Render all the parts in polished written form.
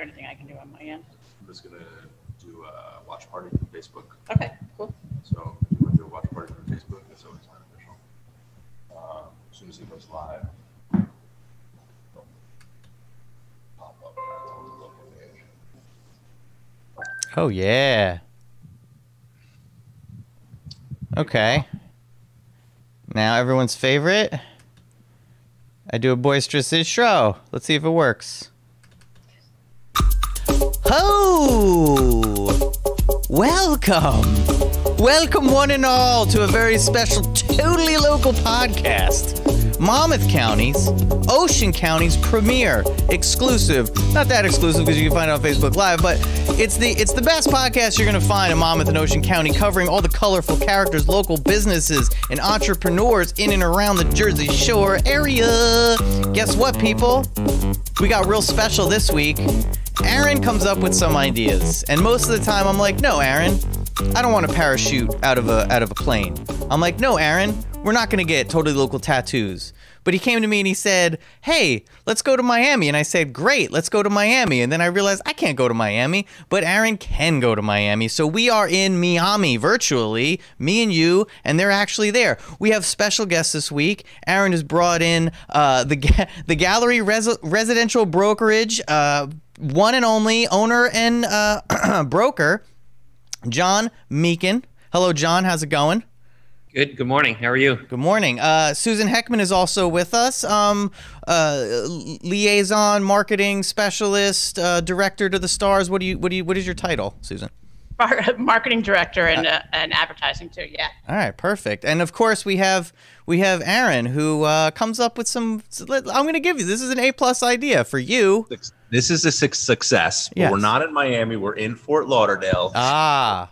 there anything I can do on my end? I'm just going to do a watch party from Facebook. Okay, cool. So if you want to do a watch party from Facebook, that's always beneficial. As soon as it goes live, it'll pop up on the local page. Oh, yeah. Okay. Now everyone's favorite. I do a boisterous intro. Let's see if it works. Ho! Welcome! Welcome one and all to a very special, totally local podcast. Monmouth County's, Ocean County's premier, exclusive, not that exclusive because you can find it on Facebook Live, but it's the best podcast you're going to find in Monmouth and Ocean County, covering all the colorful characters, local businesses, and entrepreneurs in and around the Jersey Shore area. Guess what, people? We got real special this week. Aaron comes up with some ideas, and most of the time I'm like, no, Aaron, I don't want to parachute out of a plane. I'm like, no, Aaron, we're not going to get totally local tattoos. But he came to me and he said, hey, let's go to Miami. And I said, great, let's go to Miami. And then I realized I can't go to Miami, but Aaron can go to Miami. So we are in Miami virtually, me and you, and they're actually there. We have special guests this week. Aaron has brought in the Gallery Residential Brokerage, one and only owner and broker, John Meekin. Hello, John. How's it going? Good. Good morning. How are you? Good morning. Susan Heckman is also with us. Liaison marketing specialist, director to the stars. What is your title, Susan? Marketing director and advertising too. Yeah. All right. Perfect. And of course we have Aaron, who comes up with some. I'm going to give you. This is an A+ idea for you. This is a success. But yes. We're not in Miami. We're in Fort Lauderdale.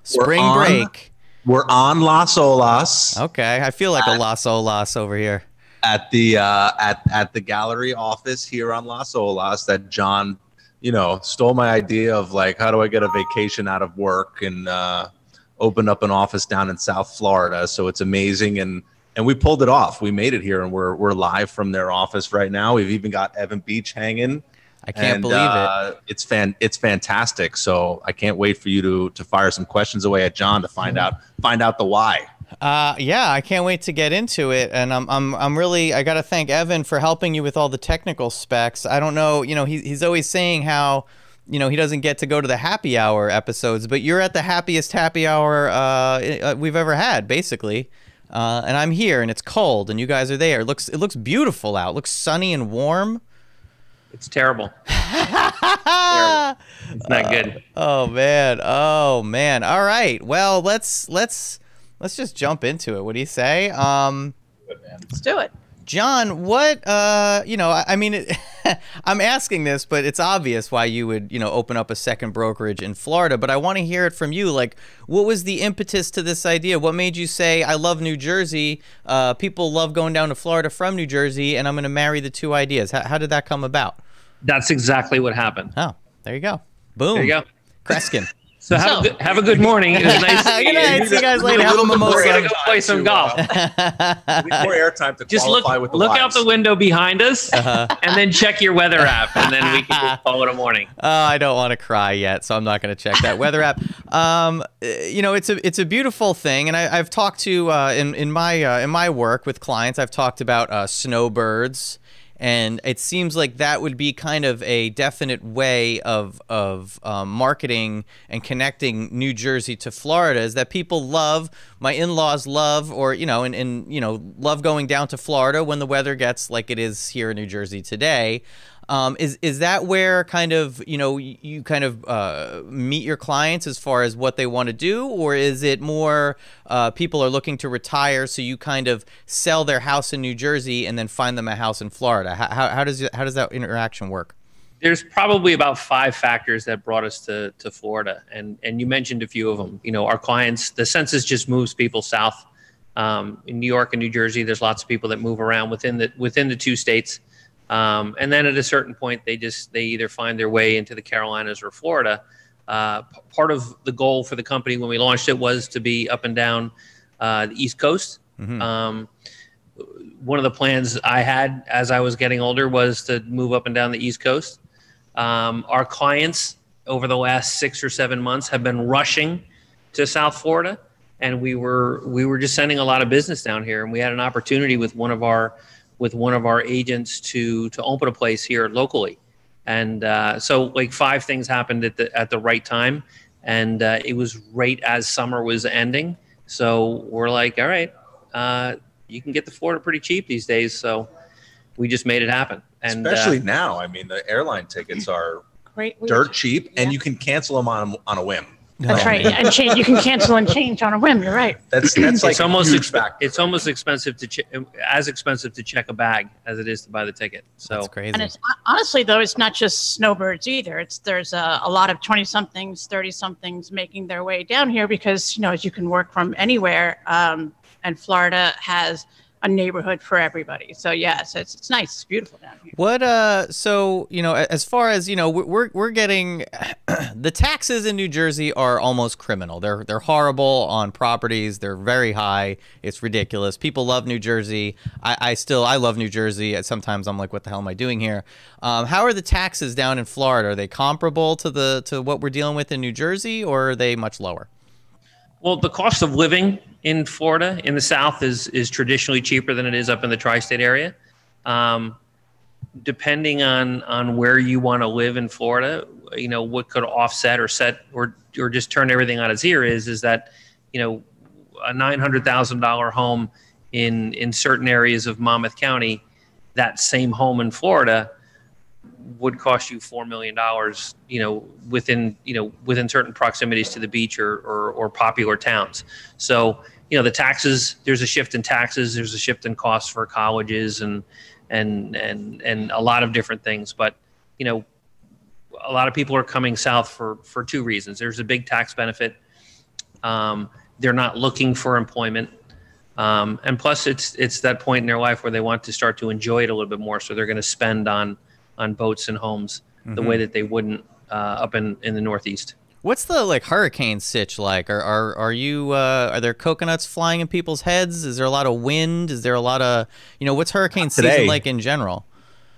Spring break. We're on Las Olas. Okay, I feel like a Las Olas over here. At the at the gallery office here on Las Olas that John, stole my idea of, like, how do I get a vacation out of work and open up an office down in South Florida. So it's amazing, and we pulled it off. We made it here, and we're live from their office right now. We've even got Evan Beach hanging. I can't believe it. It's fantastic. So I can't wait for you to fire some questions away at John to find out the why. Yeah, I can't wait to get into it. And I'm really, I got to thank Evan for helping you with all the technical specs. I don't know, he's always saying how, he doesn't get to go to the happy hour episodes, but you're at the happiest happy hour we've ever had, basically. And I'm here, and it's cold, and you guys are there. It looks beautiful out. It looks sunny and warm. It's terrible. Terrible. It's not good. Oh man. All right. Well, let's just jump into it. What do you say? Let's do it. John, what, I mean, I'm asking this, but it's obvious why you would, open up a second brokerage in Florida, but I want to hear it from you. Like, what was the impetus to this idea? What made you say, I love New Jersey, people love going down to Florida from New Jersey, and I'm going to marry the two ideas? How did that come about? That's exactly what happened. Oh, there you go. Boom. There you go. Kreskin. So have a good morning. It was nice to Good night. See you guys later. Have a mimosa. We're going to go play some golf. More airtime to Just qualify with the look lives. out the window behind us, and then check your weather app, and then we can just call it a morning. I don't want to cry yet, so I'm not going to check that weather app. It's a beautiful thing, and I've talked to in my work with clients, I've talked about snowbirds. And it seems like that would be kind of a definite way of marketing and connecting New Jersey to Florida, is that people love, my in-laws love, or, love going down to Florida when the weather gets like it is here in New Jersey today. Is that where kind of, you kind of meet your clients as far as what they want to do? Or is it more people are looking to retire, so you kind of sell their house in New Jersey and then find them a house in Florida? How does that interaction work? There's probably about 5 factors that brought us to Florida. And you mentioned a few of them. Our clients, the census just moves people south. In New York and New Jersey, there's lots of people that move around within the 2 states. And then at a certain point, they either find their way into the Carolinas or Florida. Part of the goal for the company when we launched it was to be up and down the East Coast. Mm-hmm. One of the plans I had as I was getting older was to move up and down the East Coast. Our clients over the last 6 or 7 months have been rushing to South Florida, and we were just sending a lot of business down here, and we had an opportunity with one of our agents to open a place here locally. And so like 5 things happened at the right time, and it was right as summer was ending. So we're like, all right, you can get to Florida pretty cheap these days. So we just made it happen. And especially now, I mean, the airline tickets are dirt cheap, and you can cancel them on a whim. That's right. And change. You can cancel and change on a whim. You're right. That's like it's almost expensive as expensive to check a bag as it is to buy the ticket. So that's crazy. And it's, honestly, though, it's not just snowbirds either. There's a lot of 20-somethings, 30-somethings making their way down here because, as you can work from anywhere, and Florida has a neighborhood for everybody. So yes, it's nice. It's beautiful down here. What so as far as we're getting the taxes in New Jersey are almost criminal. They're horrible on properties. They're very high. It's ridiculous. People love New Jersey. I love New Jersey. Sometimes I'm like, what the hell am I doing here? How are the taxes down in Florida? Are they comparable to what we're dealing with in New Jersey, or are they much lower? Well, the cost of living in Florida, in the South, is traditionally cheaper than it is up in the tri-state area. Depending on where you want to live in Florida, what could offset or just turn everything on its ear is that, a $900,000 home in certain areas of Monmouth County, that same home in Florida would cost you $4 million, within certain proximities to the beach or popular towns. So, the taxes, there's a shift in taxes, there's a shift in costs for colleges and a lot of different things. But, a lot of people are coming south for 2 reasons. There's a big tax benefit. They're not looking for employment. And plus it's that point in their life where they want to start to enjoy it a little bit more. So they're going to spend on boats and homes the way that they wouldn't up in the Northeast. What's the hurricane sitch like? Are there coconuts flying in people's heads? Is there a lot of wind? Is there a lot of what's hurricane season like in general?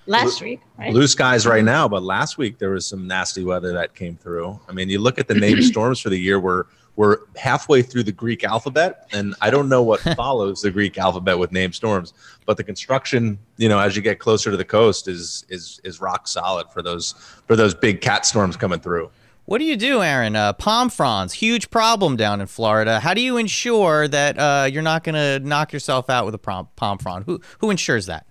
Last week, right? Blue skies right now, but last week there was some nasty weather that came through. I mean, you look at the named storms for the year. We're halfway through the Greek alphabet, and I don't know what follows the Greek alphabet with named storms, but the construction, as you get closer to the coast is rock solid for those big cat storms coming through. What do you do, Aaron? Palm fronds, huge problem down in Florida. How do you ensure that you're not going to knock yourself out with a palm frond? Who ensures that?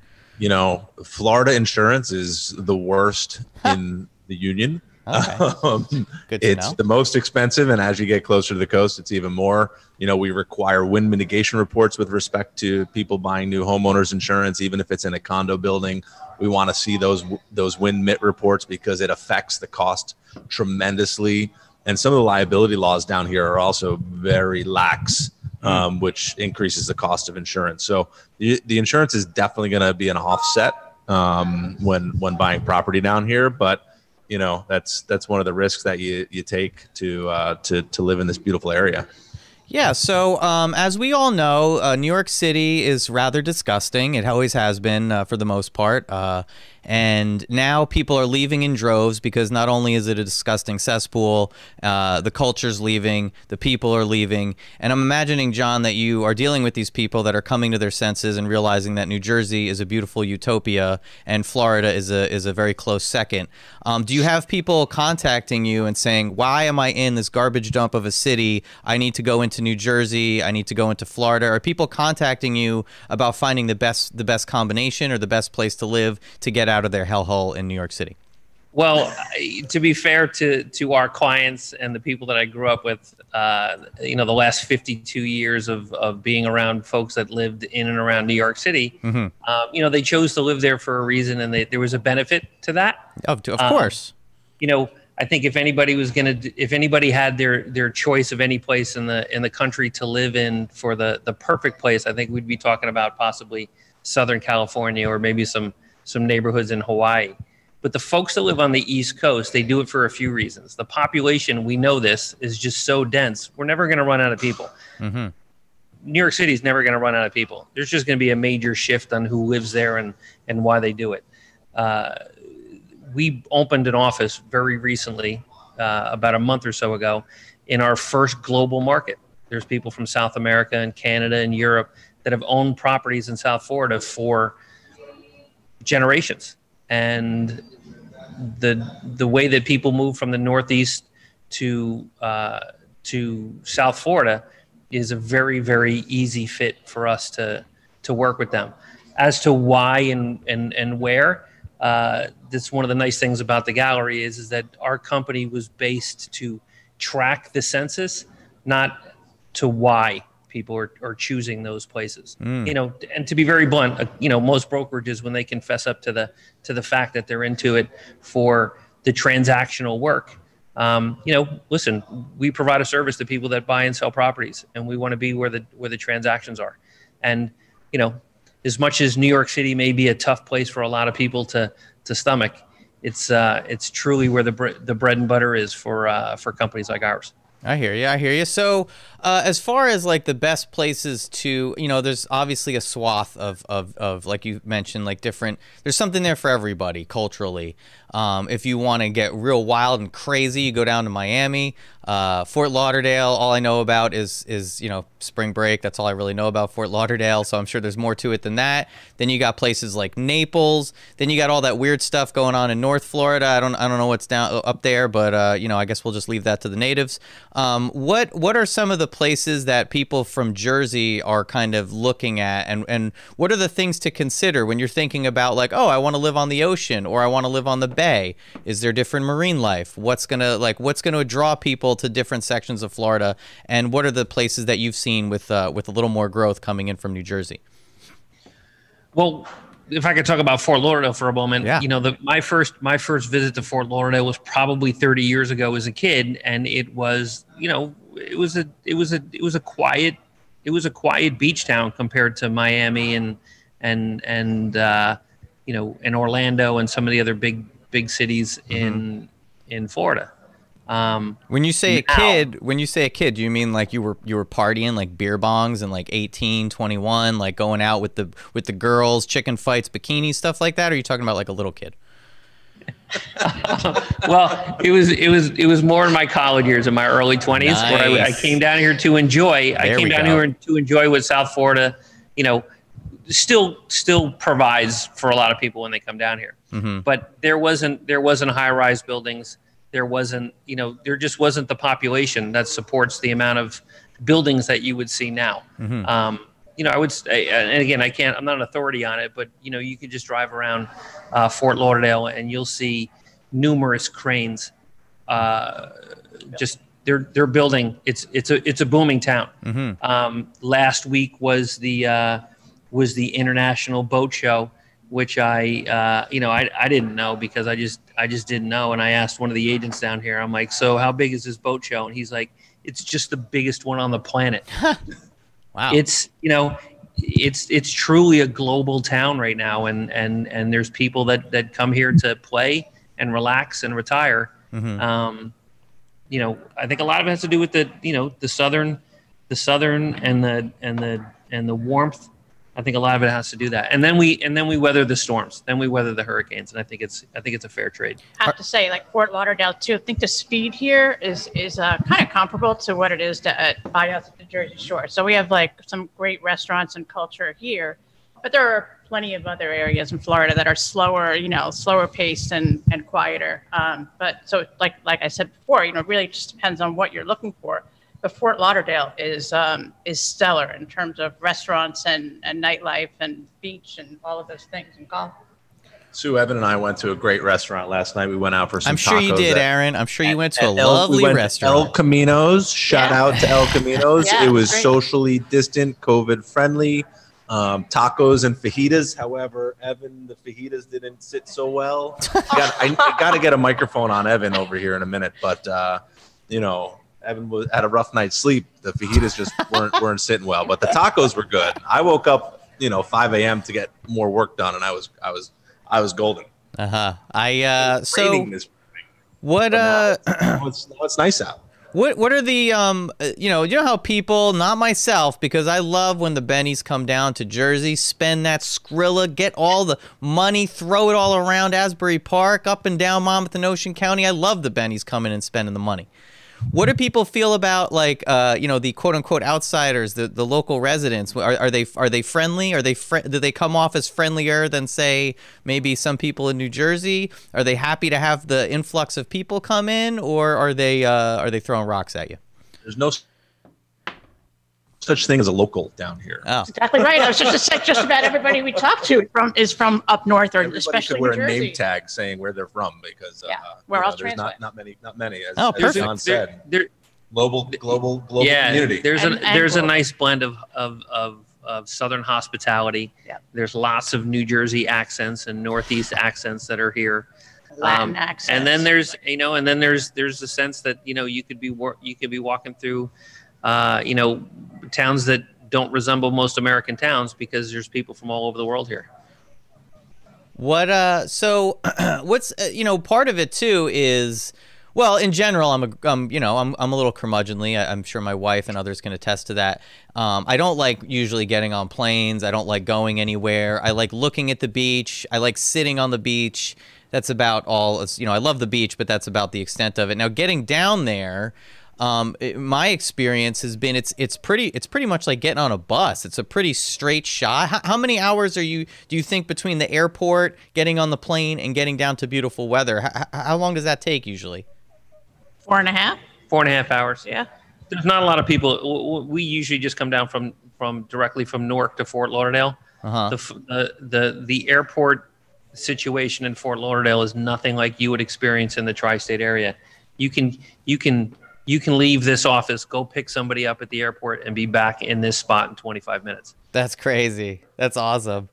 Florida insurance is the worst in the union. Okay. It's the most expensive, and as you get closer to the coast, it's even more. We require wind mitigation reports with respect to people buying new homeowners insurance, even if it's in a condo building. We want to see those wind mit reports because it affects the cost tremendously. And some of the liability laws down here are also very lax, which increases the cost of insurance. So the insurance is definitely going to be an offset when buying property down here, but that's one of the risks that you take to live in this beautiful area. Yeah, so as we all know, New York City is rather disgusting. It always has been for the most part. And now people are leaving in droves because not only is it a disgusting cesspool, the culture's leaving, the people are leaving. And I'm imagining, John, that you are dealing with these people that are coming to their senses and realizing that New Jersey is a beautiful utopia and Florida is a very close second. Do you have people contacting you and saying, why am I in this garbage dump of a city? I need to go into New Jersey. I need to go into Florida. Are people contacting you about finding the best combination or the best place to live to get out of their hellhole in New York City? Well, to be fair to our clients and the people that I grew up with, the last 52 years of being around folks that lived in and around New York City, they chose to live there for a reason, and there was a benefit to that. Of course. I think if anybody had their choice of any place in the country to live in for the perfect place, I think we'd be talking about possibly Southern California or maybe some neighborhoods in Hawaii. But the folks that live on the East Coast, they do it for a few reasons. The population, we know this, is just so dense. We're never going to run out of people. Mm-hmm. New York City is never going to run out of people. There's just going to be a major shift on who lives there and why they do it. we opened an office very recently, about a month or so ago, in our first global market. There's people from South America and Canada and Europe that have owned properties in South Florida for generations. And the way that people move from the Northeast to South Florida is a very, very easy fit for us to work with them. As to why and where, that's one of the nice things about the gallery is that our company was based to track the census, not to why people are choosing those places. You know, and to be very blunt, you know, most brokerages, when they confess up to the fact that they're into it for the transactional work, you know, listen, we provide a service to people that buy and sell properties, and we want to be where the transactions are. And, you know, as much as New York City may be a tough place for a lot of people to stomach, it's truly where the bread and butter is for companies like ours. I hear you. I hear you. So, as far as like the best places to, you know, there's obviously a swath of like you mentioned, like different. There's something there for everybody culturally. If you want to get real wild and crazy, you go down to Miami, Fort Lauderdale. All I know about is you know, spring break. That's all I really know about Fort Lauderdale. So I'm sure there's more to it than that. Then you got places like Naples. Then you got all that weird stuff going on in North Florida. I don't know what's down up there, but you know, I guess we'll just leave that to the natives. What are some of the places that people from Jersey are kind of looking at, and what are the things to consider when you're thinking about like, oh, I want to live on the ocean or I want to live on the bay? Is there different marine life? What's gonna draw people to different sections of Florida, and what are the places that you've seen with a little more growth coming in from New Jersey? Well, if I could talk about Fort Lauderdale for a moment, yeah. You know, my first visit to Fort Lauderdale was probably 30 years ago as a kid, and it was, you know, it was a quiet beach town compared to Miami and you know, and Orlando and some of the other big cities in Florida. When you say a kid, do you mean like you were partying like beer bongs and like 18, 21, like going out with the girls, chicken fights, bikinis, stuff like that? Or are you talking about like a little kid? Well, it was more in my college years, in my early 20s, nice. Where I came down here to enjoy. I came down here to enjoy what South Florida, you know, still provides for a lot of people when they come down here. But there wasn't high-rise buildings. There wasn't, you know, there just wasn't the population that supports the amount of buildings that you would see now. You know, I would say, and again, I'm not an authority on it, but, you know, you could just drive around Fort Lauderdale and you'll see numerous cranes. Just they're building. It's a booming town. Last week was the International Boat Show, which I didn't know because I just didn't know. And I asked one of the agents down here, I'm like, so how big is this boat show? And he's like, it's just the biggest one on the planet. Wow. It's, you know, it's truly a global town right now. And there's people that come here to play and relax and retire. You know, I think a lot of it has to do with the southern and the warmth. I think a lot of it has to do that, and then we weather the storms, then we weather the hurricanes, and I think it's a fair trade. I have to say, like Fort Lauderdale too. I think the speed here is kind of comparable to what it is by us at the Jersey Shore. So we have like some great restaurants and culture here, but there are plenty of other areas in Florida that are slower, you know, slower paced and quieter. But so like I said before, you know, really just depends on what you're looking for. But Fort Lauderdale is stellar in terms of restaurants and nightlife and beach and all of those things and golf. Sue, Evan, and I went to a great restaurant last night. We went out for some tacos. I'm sure you did, Aaron. I'm sure you went to a lovely restaurant. El Camino's. Shout out to El Camino's. Yeah, it was great. Socially distant, COVID friendly. Tacos and fajitas. However, Evan, the fajitas didn't sit so well. I got to get a microphone on Evan over here in a minute, but you know, Evan had a rough night's sleep. The fajitas just weren't sitting well, but the tacos were good. I woke up, you know, 5 a.m. to get more work done, and I was golden. So what? Now it's nice out. What are the you know how people, not myself, because I love when the bennies come down to Jersey, spend that Skrilla, get all the money, throw it all around Asbury Park, up and down Monmouth and Ocean County. I love the bennies coming and spending the money. What do people feel about, like, you know, the quote unquote outsiders, the local residents? Are they friendly? Do they come off as friendlier than, say, maybe some people in New Jersey? Are they happy to have the influx of people come in, or are they throwing rocks at you? There's no such thing as a local down here. Oh, Exactly right. I was just to say, just about everybody we talk to is from up north, or Everybody especially could wear New a Jersey. name tag saying where they're from, because we're all there's transplant. not many. As, Oh, as perfect. John said, There, global yeah, community. there's And a global. nice blend of Southern hospitality. Yeah. There's lots of New Jersey accents and Northeast accents that are here. Latin accents. And then there's there's a sense that you could be walking through towns that don't resemble most American towns, because there's people from all over the world here. what so what's part of it too is, well, in general, I'm a little curmudgeonly. I'm sure my wife and others can attest to that. I don't like usually getting on planes. I don't like going anywhere. I like looking at the beach. I like sitting on the beach. That's about all. I love the beach, but that's about the extent of it. Now, getting down there, my experience has been it's pretty much like getting on a bus. It's a pretty straight shot. How many hours do you think between the airport, getting on the plane, and getting down to beautiful weather? How long does that take usually? 4.5. 4.5 hours. Yeah. There's not a lot of people. We usually just come down directly from Newark to Fort Lauderdale. Uh-huh. The airport situation in Fort Lauderdale is nothing like you would experience in the tri-state area. You can leave this office, go pick somebody up at the airport, and be back in this spot in 25 minutes. That's crazy. That's awesome.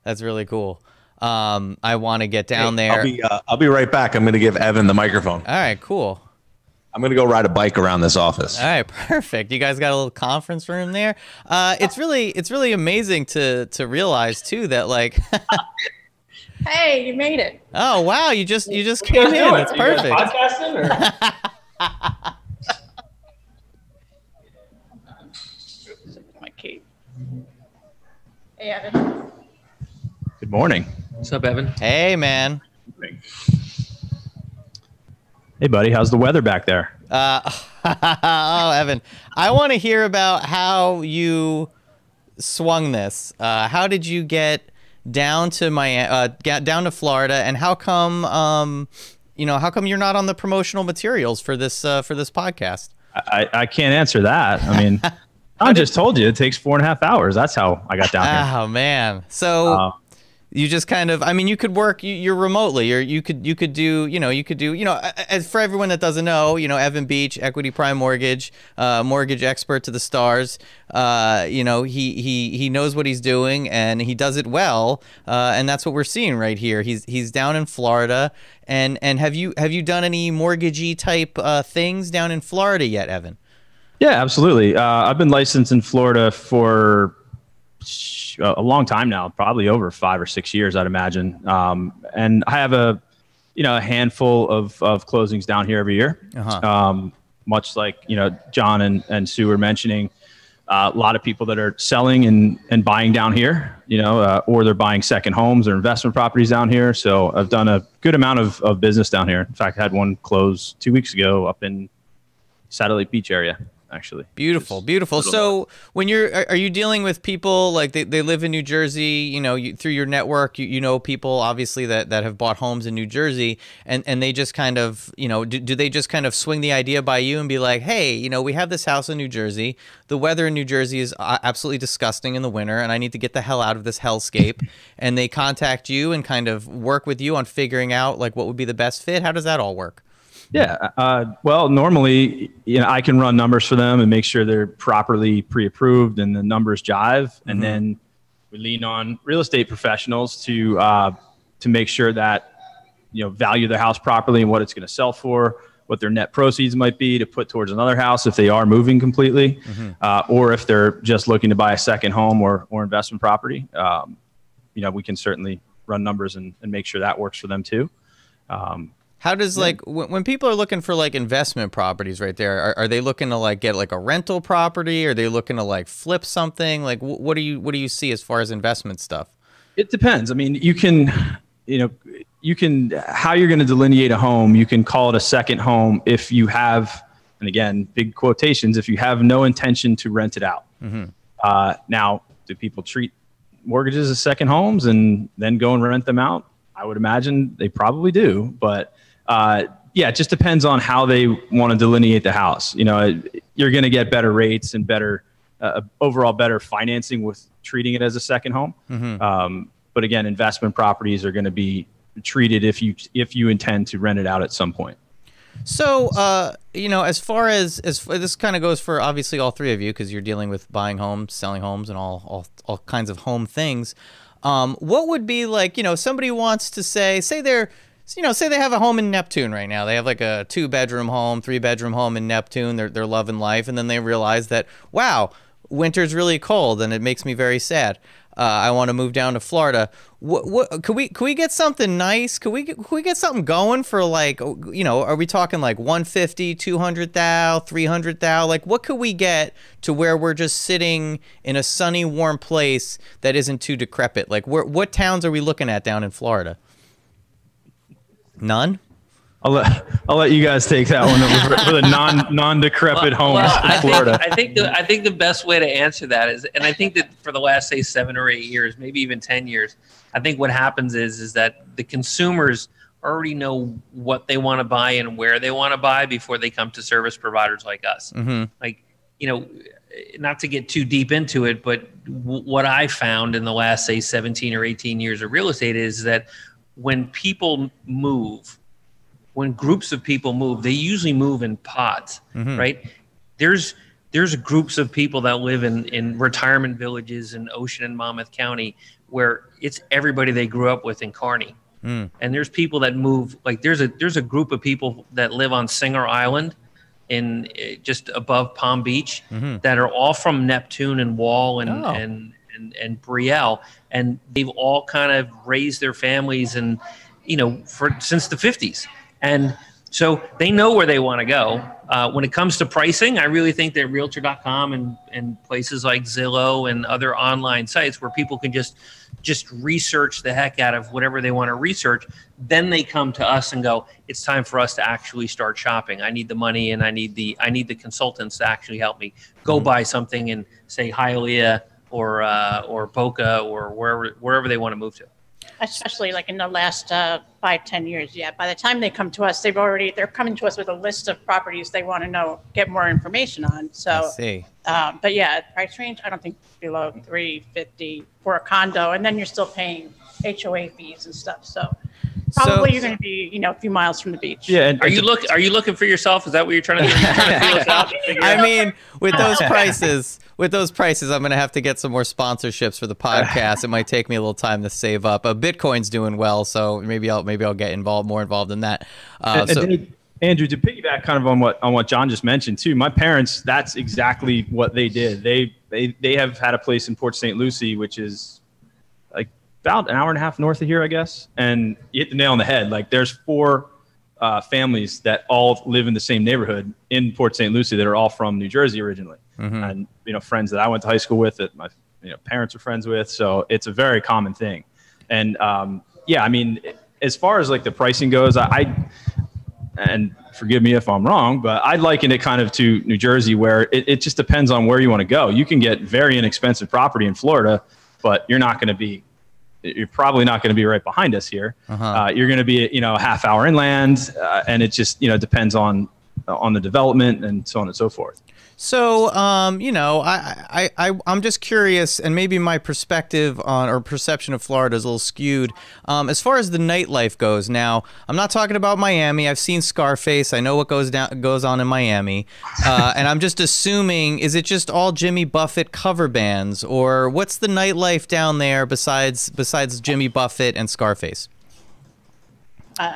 That's really cool. I want to get down there. I'll be right back. I'm going to give Evan the microphone. All right, cool. I'm going to go ride a bike around this office. All right, perfect. You guys got a little conference room there. It's really amazing to realize too that, like, Hey, you made it. oh wow, you just came in. That's perfect. Podcasting or? My cape. Hey, Evan. Good morning. What's up, Evan? Hey, man. Hey, buddy. How's the weather back there? Oh, Evan, I want to hear about how you swung this. How did you get down to down to Florida, and how come how come you're not on the promotional materials for this podcast? I can't answer that. I mean, I just told you it takes 4.5 hours. That's how I got down here. Oh man, so you just kind of, I mean, you could work, you're remotely, or you could do, as for everyone that doesn't know, Evan Beach, Equity Prime Mortgage, mortgage expert to the stars. He knows what he's doing, and he does it well. And that's what we're seeing right here. He's down in Florida. And have you done any mortgagee type things down in Florida yet, Evan? Yeah, absolutely. I've been licensed in Florida for a long time now, probably over 5 or 6 years, I'd imagine. And I have a handful of closings down here every year. Uh-huh. Much like, John and Sue were mentioning, a lot of people that are selling and buying down here, or they're buying second homes or investment properties down here. So I've done a good amount of business down here. In fact, I had one close 2 weeks ago up in Satellite Beach area. Actually. Beautiful. So when are you dealing with people like they live in New Jersey, through your network, people obviously that have bought homes in New Jersey, and they just kind of, do they just kind of swing the idea by you and be like, hey, we have this house in New Jersey. The weather in New Jersey is absolutely disgusting in the winter, and I need to get the hell out of this hellscape. And they contact you and kind of work with you on figuring out like what would be the best fit. How does that all work? Yeah. Well, normally, I can run numbers for them and make sure they're properly pre-approved and the numbers jive. And then we lean on real estate professionals to make sure that, value their house properly and what it's going to sell for, what their net proceeds might be to put towards another house if they are moving completely, or if they're just looking to buy a second home or investment property. We can certainly run numbers and make sure that works for them too. How does like when people are looking for like investment properties right there, are they looking to like get like a rental property? Are they looking to like flip something? Like what do you see as far as investment stuff? It depends. I mean, you can how you're going to delineate a home. You can call it a second home if you have, and again, big quotations, if you have no intention to rent it out. Now, do people treat mortgages as second homes and then go and rent them out? I would imagine they probably do, but yeah, it just depends on how they want to delineate the house. You know, you're going to get better rates and better overall better financing with treating it as a second home. But again, investment properties are going to be treated if you intend to rent it out at some point. So, you know, as far as this kind of goes for obviously all three of you, because you're dealing with buying homes, selling homes, and all kinds of home things. What would be like, you know, somebody wants to say they're, you know, say they have a home in Neptune right now. They have like a 2-bedroom home, 3-bedroom home in Neptune. They're loving life, and then they realize that, wow, winter's really cold, and it makes me very sad. I want to move down to Florida. What could we get something nice? Could we get something going for, like, you know, are we talking like 150, 200,000, 300,000? Like, what could we get to where we're just sitting in a sunny, warm place that isn't too decrepit? Like, what towns are we looking at down in Florida? None? I'll let you guys take that one for the non-decrepit homes in Florida. I think the best way to answer that is, and I think that for the last, say, 7 or 8 years, maybe even 10 years, I think what happens is that the consumers already know what they want to buy and where they want to buy before they come to service providers like us. Like, you know, not to get too deep into it, but what I found in the last, say, 17 or 18 years of real estate is that when people move, when groups of people move, they usually move in pods, right? There's groups of people that live in retirement villages in Ocean and Monmouth County where it's everybody they grew up with in Kearney. And there's people that move, like there's a group of people that live on Singer Island in just above Palm Beach that are all from Neptune and Wall and Brielle, and they've all kind of raised their families and, you know, since the 50s. And so they know where they want to go. When it comes to pricing, I really think that Realtor.com and places like Zillow and other online sites where people can just research the heck out of whatever they want to research, then they come to us and go, it's time for us to actually start shopping. I need the money and I need the consultants to actually help me go buy something in, say, Hialeah or Boca or wherever they want to move to. Especially like in the last 5-10 years. Yeah. By the time they come to us, they're coming to us with a list of properties they want to get more information on. So, I see. But yeah, price range, I don't think below $350 for a condo. And then you're still paying HOA fees and stuff. So probably you're going to be, you know, a few miles from the beach. Yeah. And are you looking for yourself? Is that what you're trying to do? You're trying to feel us out? I mean, with those prices, I'm going to have to get some more sponsorships for the podcast. It might take me a little time to save up. Bitcoin's doing well, so maybe I'll get more involved in that. Andrew, to piggyback kind of on what John just mentioned too, my parents, that's exactly what they did. They have had a place in Port St. Lucie, which is like about an hour and a half north of here, I guess. And you hit the nail on the head. Like there's 4 families that all live in the same neighborhood in Port St. Lucie that are all from New Jersey originally. And, you know, friends that I went to high school with, that my parents are friends with. So it's a very common thing. And yeah, I mean, as far as like the pricing goes, and forgive me if I'm wrong, but I'd liken it kind of to New Jersey, where it just depends on where you want to go. You can get very inexpensive property in Florida, but you're probably not going to be right behind us here. You're going to be, you know, a half hour inland, and it just, you know, depends on the development and so on and so forth. So, you know, I'm just curious, and maybe my perspective or perception of Florida is a little skewed. As far as the nightlife goes, now, I'm not talking about Miami. I've seen Scarface. I know what goes on in Miami. And I'm just assuming, is it just all Jimmy Buffett cover bands, or what's the nightlife down there besides Jimmy Buffett and Scarface?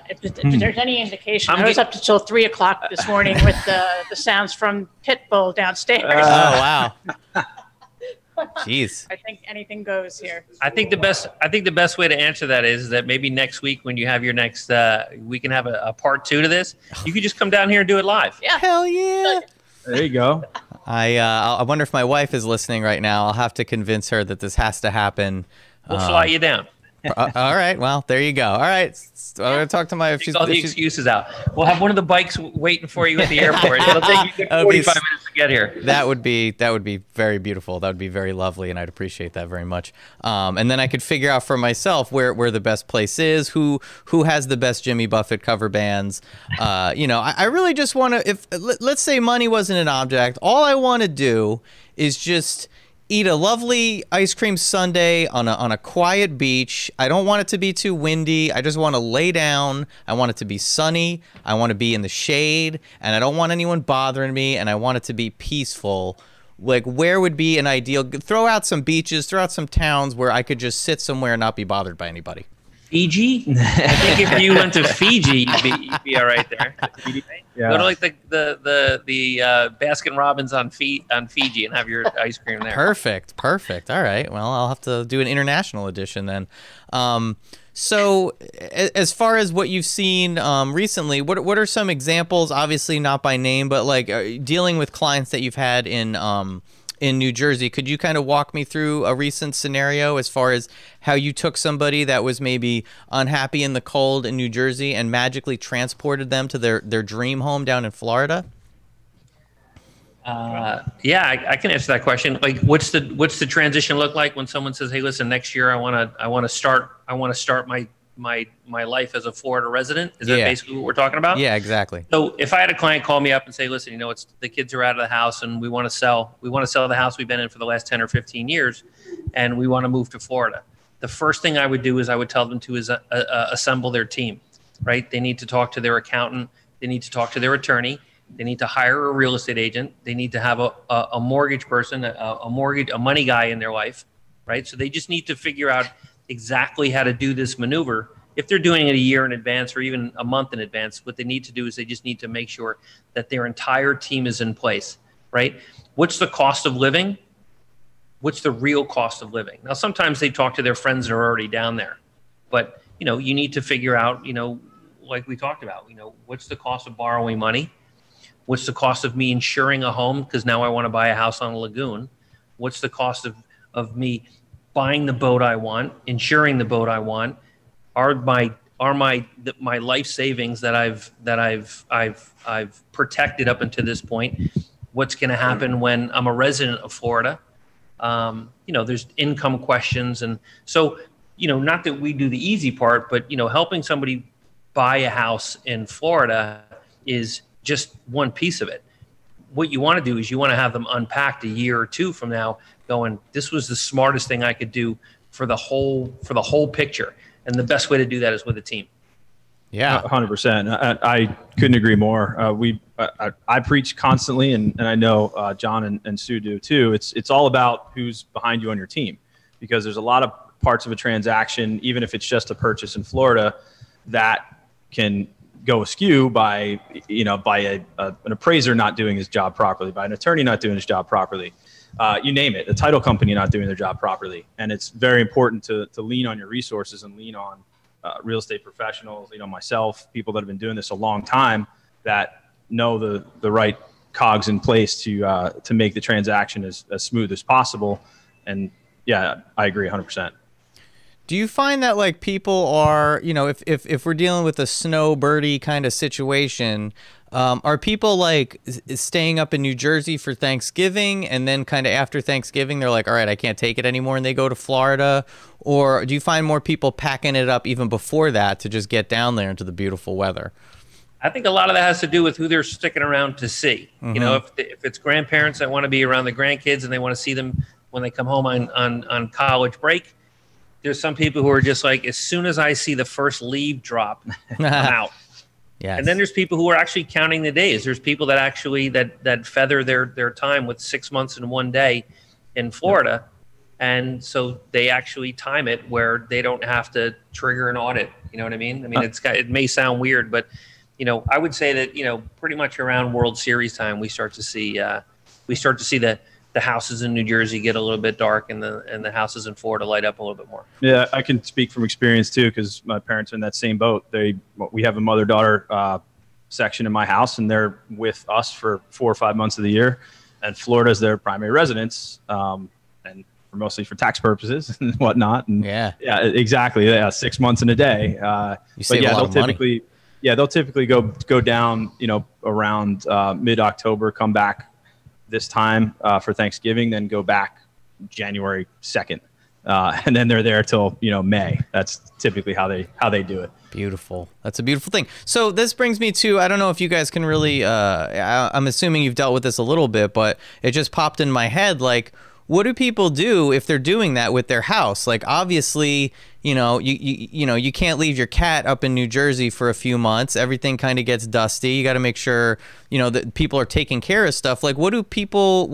If there's any indication, I was up until 3 o'clock this morning with the sounds from Pitbull downstairs. Oh, wow. Jeez. I think anything goes here. I think the best way to answer that is that maybe next week when you have your next, we can have a part 2 to this. You could just come down here and do it live. Yeah. Hell yeah. There you go. I wonder if my wife is listening right now. I'll have to convince her that this has to happen. We'll fly you down. All right. Well, there you go. All right. I'm going to talk to my... Take all the excuses out. We'll have one of the bikes waiting for you at the airport. It'll take you 45 minutes to get here. That would be very beautiful. That would be very lovely, and I'd appreciate that very much. And then I could figure out for myself where the best place is, who has the best Jimmy Buffett cover bands. I really just want to... Let's say money wasn't an object. All I want to do is just... eat a lovely ice cream sundae on a quiet beach. I don't want it to be too windy. I just want to lay down. I want it to be sunny. I want to be in the shade, and I don't want anyone bothering me, and I want it to be peaceful. Like, where would be an ideal? Throw out some beaches, throw out some towns where I could just sit somewhere and not be bothered by anybody. Fiji? I think if you went to Fiji, you'd be all right there. Yeah. Go to like the Baskin Robbins on Fiji and have your ice cream there. Perfect. All right. Well, I'll have to do an international edition then. So as far as what you've seen recently, what are some examples? Obviously not by name, but like dealing with clients that you've had in New Jersey. Could you kind of walk me through a recent scenario as far as how you took somebody that was maybe unhappy in the cold in New Jersey and magically transported them to their dream home down in Florida? Yeah, I can answer that question. Like, what's the transition look like when someone says, "Hey, listen, next year I want to start my life as a Florida resident"? Is that basically what we're talking about? Yeah, exactly. So if I had a client call me up and say, "Listen, it's the kids are out of the house and we want to sell the house we've been in for the last 10 or 15 years, and we want to move to Florida," the first thing I would do is I would tell them to assemble their team. Right? They need to talk to their accountant. They need to talk to their attorney. They need to hire a real estate agent. They need to have a mortgage person, a money guy in their life, right? So they just need to figure out exactly how to do this maneuver. If they're doing it a year in advance or even a month in advance, what they need to do is they just need to make sure that their entire team is in place, right? What's the cost of living? What's the real cost of living? Now, sometimes they talk to their friends that are already down there, but you need to figure out, like we talked about, what's the cost of borrowing money? What's the cost of me insuring a home? Because now I want to buy a house on a lagoon. What's the cost of me buying the boat I want, insuring the boat I want? Are my life savings that I've protected up until this point? What's going to happen when I'm a resident of Florida? There's income questions, and so not that we do the easy part, but helping somebody buy a house in Florida is just one piece of it. What you want to do is you want to have them unpacked a year or two from now going, this was the smartest thing I could do for the whole picture. And the best way to do that is with a team. Yeah, 100%. I couldn't agree more. I preach constantly, and I know John and Sue do too. It's all about who's behind you on your team, because there's a lot of parts of a transaction, even if it's just a purchase in Florida, that can go askew by an appraiser not doing his job properly, by an attorney not doing his job properly, you name it, the title company not doing their job properly. And it's very important to lean on your resources and lean on real estate professionals, myself, people that have been doing this a long time, that know the right cogs in place to make the transaction as smooth as possible. And yeah, I agree 100%. Do you find that like people are, if we're dealing with a snowbirdie kind of situation, are people like staying up in New Jersey for Thanksgiving and then kind of after Thanksgiving they're like, all right, I can't take it anymore, and they go to Florida? Or do you find more people packing it up even before that to just get down there into the beautiful weather? I think a lot of that has to do with who they're sticking around to see. Mm-hmm. If it's grandparents that want to be around the grandkids and they want to see them when they come home on college break, there's some people who are just like, as soon as I see the first leaf drop, I'm out. Yes. And then there's people who are actually counting the days. There's people that actually that feather their time with 6 months and 1 day in Florida. Yep. And so they actually time it where they don't have to trigger an audit. You know what I mean? I mean, it may sound weird, but I would say that pretty much around World Series time we start to see the the houses in New Jersey get a little bit dark and the houses in Florida light up a little bit more. Yeah, I can speak from experience too, because my parents are in that same boat. We have a mother-daughter section in my house, and they're with us for 4 or 5 months of the year, and Florida is their primary residence, and mostly for tax purposes and whatnot. And yeah, exactly. Yeah, 6 months in a day. You save a lot of money. They'll typically go down, around mid-October, come back this time for Thanksgiving, then go back January 2nd. And then they're there till, May. That's typically how they do it. Beautiful. That's a beautiful thing. So this brings me to, I don't know if you guys can really, I'm assuming you've dealt with this a little bit, but it just popped in my head. Like, what do people do if they're doing that with their house? Like, obviously, you can't leave your cat up in New Jersey for a few months. Everything kind of gets dusty. You got to make sure, that people are taking care of stuff. Like, what do people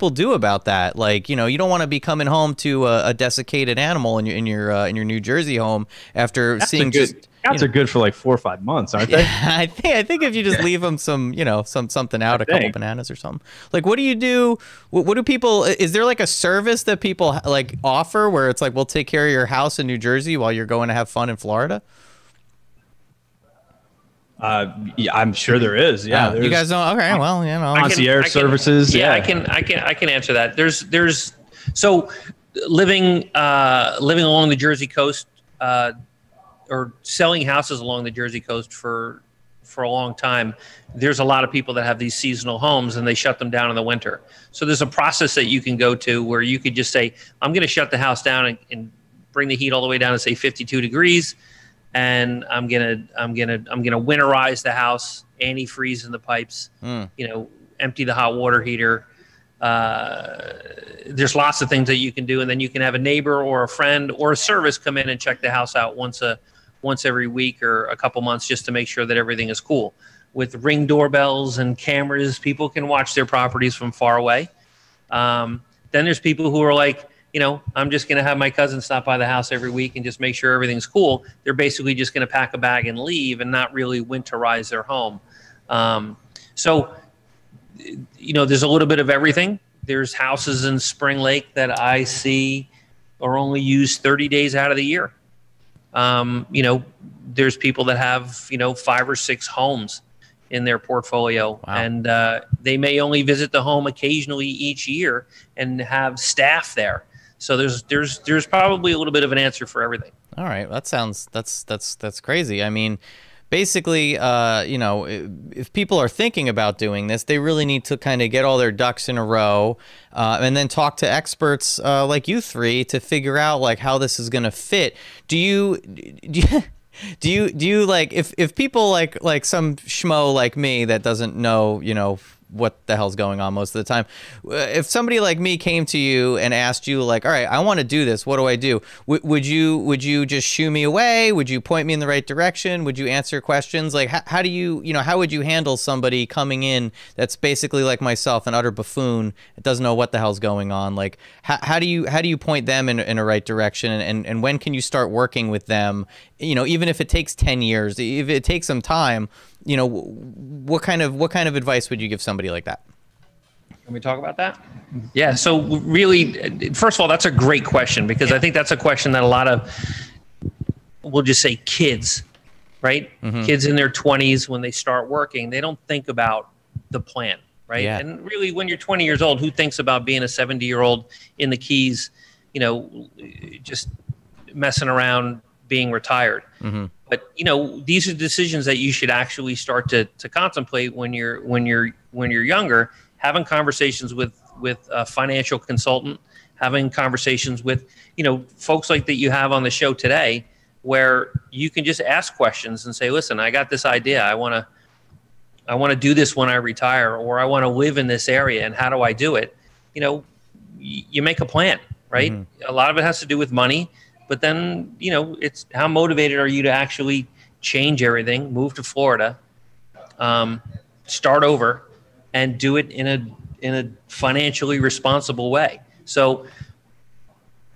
do about that? Like, you don't want to be coming home to a desiccated animal in your New Jersey home after seeing just. Cats are good for like 4 or 5 months, aren't they? I think if you just leave them something out, a couple bananas or something. Like, what do you do? What do people? Is there like a service that people like offer where it's like, we'll take care of your house in New Jersey while you're going to have fun in Florida? Yeah, I'm sure there is. Yeah, you guys don't. Okay, well, concierge services. Yeah, I can answer that. There's so living along the Jersey coast. Or selling houses along the Jersey coast for a long time, there's a lot of people that have these seasonal homes and they shut them down in the winter. So there's a process that you can go to where you could just say, I'm going to shut the house down and bring the heat all the way down to say 52 degrees. And I'm going to winterize the house, antifreeze in the pipes, empty the hot water heater. There's lots of things that you can do. And then you can have a neighbor or a friend or a service come in and check the house out once every week or a couple months, just to make sure that everything is cool. With Ring doorbells and cameras, people can watch their properties from far away. Then there's people who are like, I'm just going to have my cousin stop by the house every week and just make sure everything's cool. They're basically just going to pack a bag and leave and not really winterize their home. So there's a little bit of everything. There's houses in Spring Lake that I see are only used 30 days out of the year. There's people that have, 5 or 6 homes in their portfolio. Wow. And they may only visit the home occasionally each year and have staff there. So there's probably a little bit of an answer for everything. All right. That's crazy. I mean, basically, if people are thinking about doing this, they really need to kind of get all their ducks in a row and then talk to experts like you three to figure out like how this is going to fit. Do you like if people like some schmo like me that doesn't know, what the hell's going on most of the time. If somebody like me came to you and asked you like, all right, I want to do this. What do I do? Would you just shoo me away? Would you point me in the right direction? Would you answer questions? Like how do you, how would you handle somebody coming in that's basically like myself, an utter buffoon, that doesn't know what the hell's going on? Like how do you point them in a right direction? And when can you start working with them? Even if it takes 10 years, if it takes some time, what kind of advice would you give somebody like that? Can we talk about that? Yeah. So really, first of all, that's a great question, because I think that's a question that a lot of, we'll just say kids, right? Mm-hmm. Kids in their 20s, when they start working, they don't think about the plan, right? Yeah. And really, when you're 20 years old, who thinks about being a 70-year-old in the Keys, just messing around, being retired? Mm-hmm. But these are decisions that you should actually start to contemplate when you're younger. Having conversations with a financial consultant, having conversations with folks like that you have on the show today, where you can just ask questions and say, listen, I got this idea. I want to do this when I retire, or I want to live in this area, and how do I do it? You make a plan, right? Mm-hmm. A lot of it has to do with money. But then, it's how motivated are you to actually change everything, move to Florida, start over, and do it in a financially responsible way. So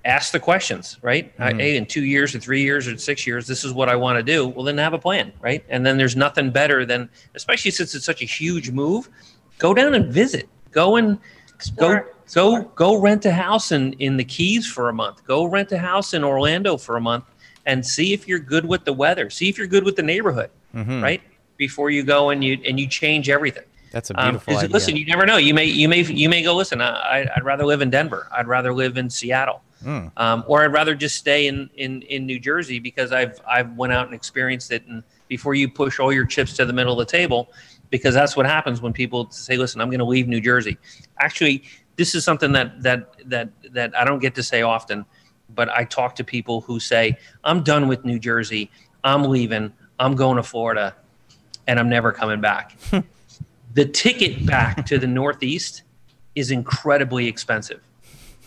ask the questions, right? Mm-hmm. Hey, in 2 years or 3 years or 6 years, this is what I want to do. Well, then have a plan, right? And then there's nothing better than, especially since it's such a huge move, go down and visit. Go and Go rent a house in the Keys for a month. Go rent a house in Orlando for a month and see if you're good with the weather. See if you're good with the neighborhood, right? Before you go and you change everything. That's a beautiful idea. Listen, you never know. You may go, listen, I'd rather live in Denver. I'd rather live in Seattle. Or I'd rather just stay in New Jersey because I've went out and experienced it. And before you push all your chips to the middle of the table, because that's what happens when people say, listen, I'm going to leave New Jersey. Actually, this is something that I don't get to say often, but I talk to people who say, I'm done with New Jersey. I'm leaving. I'm going to Florida, and I'm never coming back. The ticket back to the Northeast is incredibly expensive.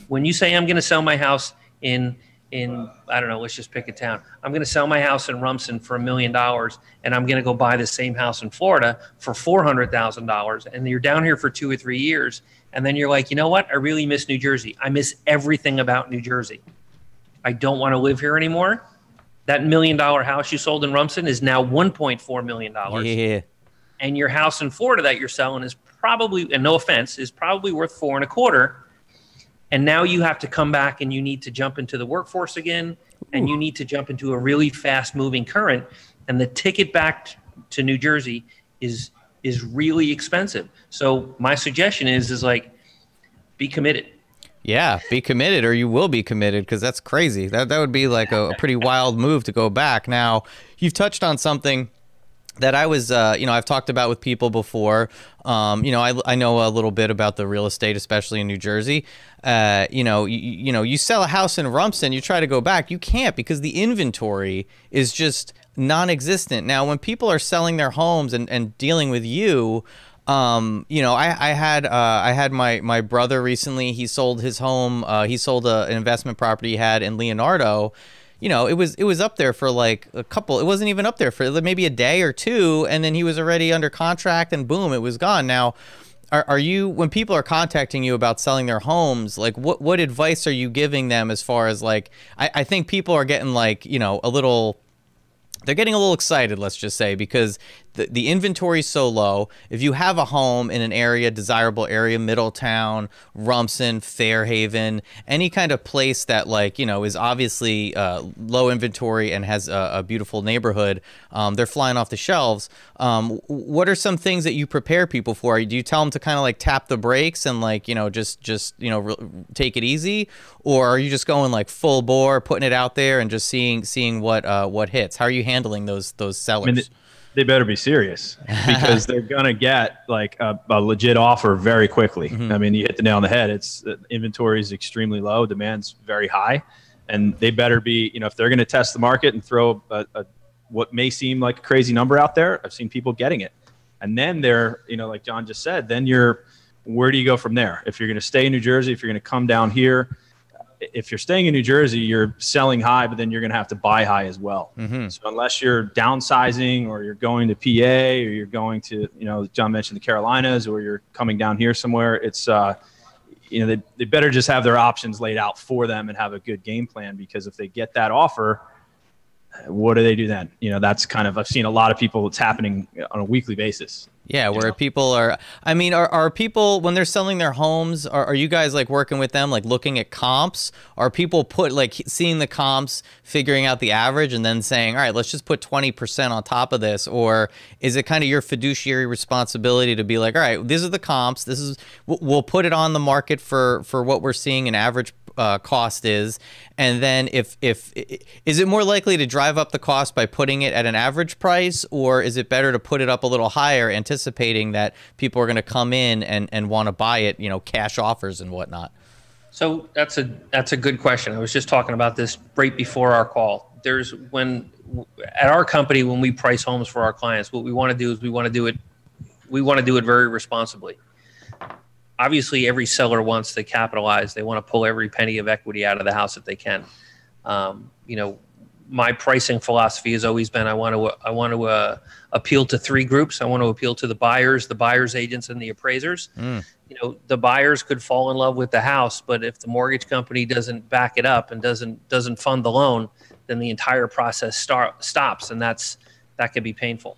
When you say I'm going to sell my house in I don't know, let's just pick a town. I'm going to sell my house in Rumson for $1 million, and I'm going to go buy the same house in Florida for $400,000. And you're down here for 2 or 3 years, and then you're like, you know what? I really miss New Jersey. I miss everything about New Jersey. I don't want to live here anymore. That $1 million house you sold in Rumson is now $1.4 million. Yeah. And your house in Florida that you're selling is probably, and no offense, is probably worth $4.25. And now you have to come back and you need to jump into the workforce again, and you need to jump into a really fast moving current. And the ticket back to New Jersey is really expensive. So my suggestion is like, be committed. Yeah, be committed, or you will be committed, because that's crazy. That would be like a pretty wild move to go back. Now, you've touched on something that I was, I've talked about with people before. I know a little bit about the real estate, especially in New Jersey. You sell a house in Rumson, you try to go back, you can't, because the inventory is just non-existent. Now, when people are selling their homes and dealing with you, I had my brother recently. He sold his home. He sold an investment property he had in Leonardo. It was up there for like a couple. It wasn't even up there for maybe a day or two, and then he was already under contract, and boom, it was gone. Now, are you, when people are contacting you about selling their homes, like what advice are you giving them as far as like, I think people are getting like, they're getting a little excited, let's just say, because the inventory is so low. If you have a home in an area, desirable area, Middletown, Rumson, Fairhaven, any kind of place that is obviously low inventory and has a beautiful neighborhood, they're flying off the shelves. What are some things that you prepare people for? Do you tell them to kind of like tap the brakes and just take it easy, or are you just going like full bore, putting it out there and just seeing what hits? How are you handling those sellers? I mean, they better be serious, because they're gonna get like a legit offer very quickly. I mean, you hit the nail on the head. It's inventory is extremely low, demand's very high, and they better be, if they're gonna test the market and throw what may seem like a crazy number out there. I've seen people getting it, and then they're, like John just said, then where do you go from there? If you're gonna stay in New Jersey, if you're gonna come down here. If you're staying in New Jersey, you're selling high, but then you're going to have to buy high as well. So unless you're downsizing, or you're going to PA, or you're going to, John mentioned the Carolinas, or you're coming down here somewhere, it's, they better just have their options laid out for them and have a good game plan, because if they get that offer, what do they do then? That's kind of, I've seen a lot of people, it's happening on a weekly basis. Yeah, where people are, are people, when they're selling their homes, are you guys like working with them, like looking at comps? Are people seeing the comps, figuring out the average, and then saying, all right, let's just put 20% on top of this? Or is it kind of your fiduciary responsibility to be like, all right, these are the comps, we'll put it on the market for what we're seeing an average cost is, and then if is it more likely to drive up the cost by putting it at an average price, or is it better to put it up a little higher, anticipating that people are going to come in and want to buy it, cash offers and whatnot? So that's a good question. I was just talking about this right before our call. At our company, when we price homes for our clients, what we want to do is we want to do it very responsibly. Obviously, every seller wants to capitalize. They want to pull every penny of equity out of the house if they can. My pricing philosophy has always been I want to appeal to 3 groups. I want to appeal to the buyer's agents, and the appraisers. The buyers could fall in love with the house, but if the mortgage company doesn't back it up and doesn't fund the loan, then the entire process stops, and that could be painful.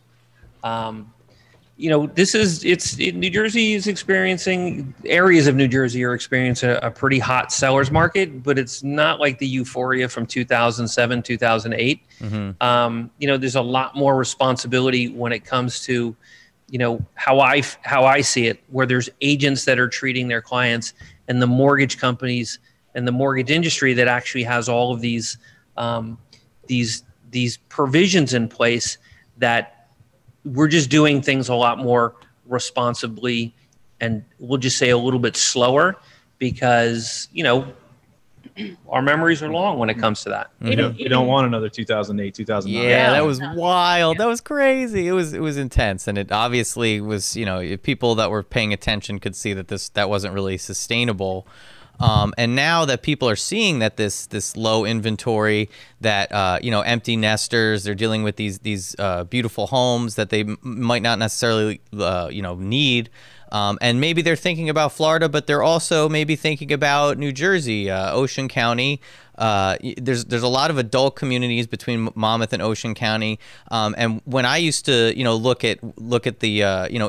New Jersey is experiencing, areas of New Jersey are experiencing a pretty hot seller's market, but it's not like the euphoria from 2007, 2008. There's a lot more responsibility when it comes to, how I see it, where there's agents that are treating their clients, and the mortgage companies and the mortgage industry that actually has all of these provisions in place that we're just doing things a lot more responsibly, and we'll just say a little bit slower because, our memories are long when it comes to that. We don't want another 2008, 2009. Yeah, that was wild. That was crazy. It was intense, and it obviously was. People that were paying attention could see that that wasn't really sustainable. And now that people are seeing that this low inventory, that empty nesters, they're dealing with these beautiful homes that they might not necessarily need. And maybe they're thinking about Florida, but they're also maybe thinking about New Jersey, Ocean County. There's a lot of adult communities between Monmouth and Ocean County. And when I used to, look at the,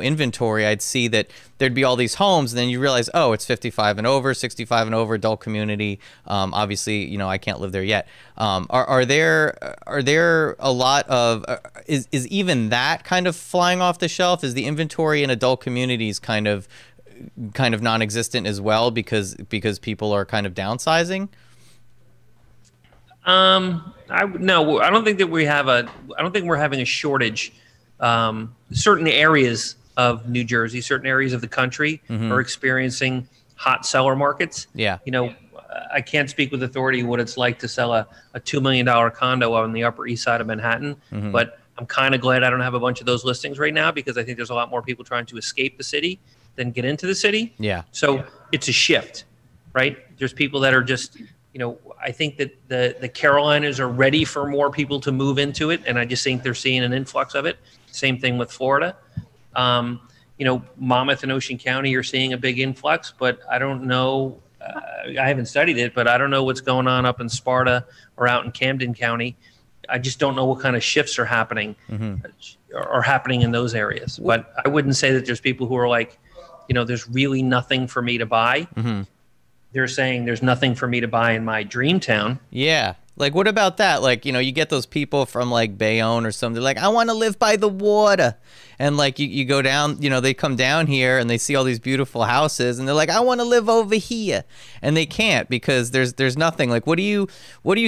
inventory, I'd see that there'd be all these homes, and then you realize, oh, it's 55 and over, 65 and over, adult community. Obviously, I can't live there yet. Are there a lot of, is even that kind of flying off the shelf? Is the inventory in adult communities kind of non-existent as well because people are kind of downsizing? No, I don't think that I don't think we're having a shortage. Certain areas of New Jersey, certain areas of the country are experiencing hot seller markets. Yeah. I can't speak with authority what it's like to sell a $2 million condo on the Upper East Side of Manhattan, but I'm kind of glad I don't have a bunch of those listings right now, because I think there's a lot more people trying to escape the city than get into the city. Yeah. So it's a shift, right? There's people that are just, I think that the Carolinas are ready for more people to move into it, and I just think they're seeing an influx of it. Same thing with Florida. Monmouth and Ocean County are seeing a big influx, but I don't know. I haven't studied it, but I don't know what's going on up in Sparta or out in Camden County. I just don't know what kind of shifts are happening in those areas. But I wouldn't say that there's people who are like, there's really nothing for me to buy. They're saying there's nothing for me to buy in my dream town. Yeah. Like, what about that? Like, you get those people from like Bayonne or something. They're like, I want to live by the water. And like, you go down, they come down here and they see all these beautiful houses and they're like, I want to live over here. And they can't, because there's nothing. Like, what do you